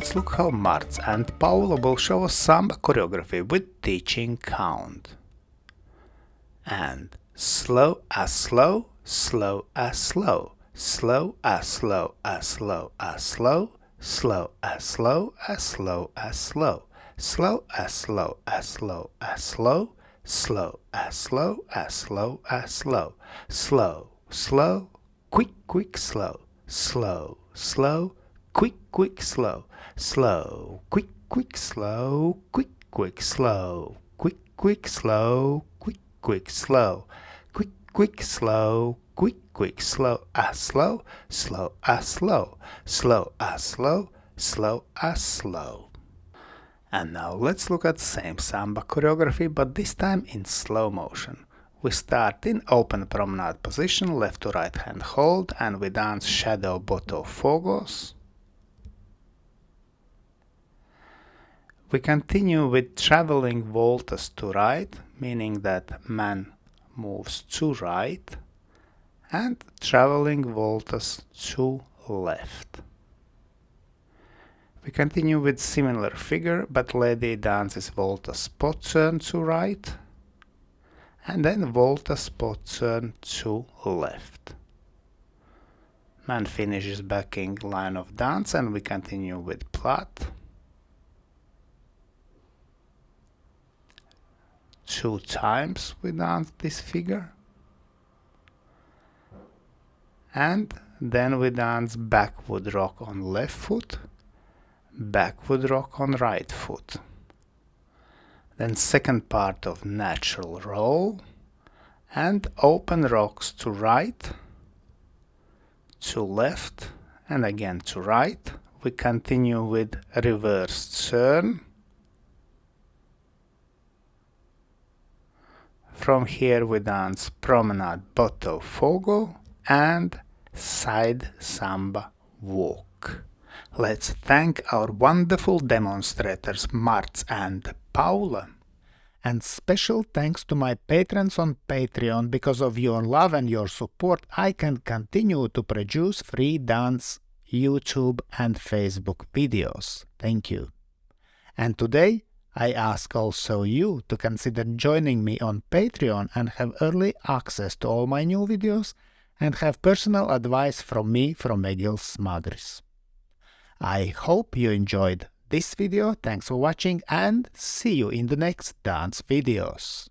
let's look how Marts and Paula will show us Samba choreography with teaching count. And slow as slow, slow as slow, slow as slow as slow as slow, slow as slow as slow as slow, slow as slow as slow as slow, slow as slow as slow as slow, slow, slow, quick, quick, slow, slow, slow, quick, quick, slow, slow, quick, quick, slow, quick, quick, slow, quick, quick, slow, quick, quick, slow, quick, quick, slow, quick, quick, slow, as slow, slow as slow, slow as slow, slow as slow. And now let's look at same Samba choreography, but this time in slow motion. We start in open promenade position, left to right hand hold, and we dance shadow Botafogos. We continue with traveling Voltas to right, meaning that man moves to right, and traveling Voltas to left. We continue with similar figure, but lady dances Volta spot turn to right, and then Volta spot turn to left. Man finishes backing line of dance, and we continue with Plait. 2 times we dance this figure, and then we dance backward rock on left foot, backward rock on right foot. Then second part of natural roll, and open rocks to right, to left, and again to right. We continue with reverse turn. From here we dance Promenade Botafogo and side Samba walk. Let's thank our wonderful demonstrators Marts and Paula. And special thanks to my patrons on Patreon. Because of your love and your support, I can continue to produce free dance, YouTube and Facebook videos. Thank you. And today, I ask also you to consider joining me on Patreon and have early access to all my new videos and have personal advice from me, from Egils Smagris. I hope you enjoyed this video. Thanks for watching and see you in the next dance videos.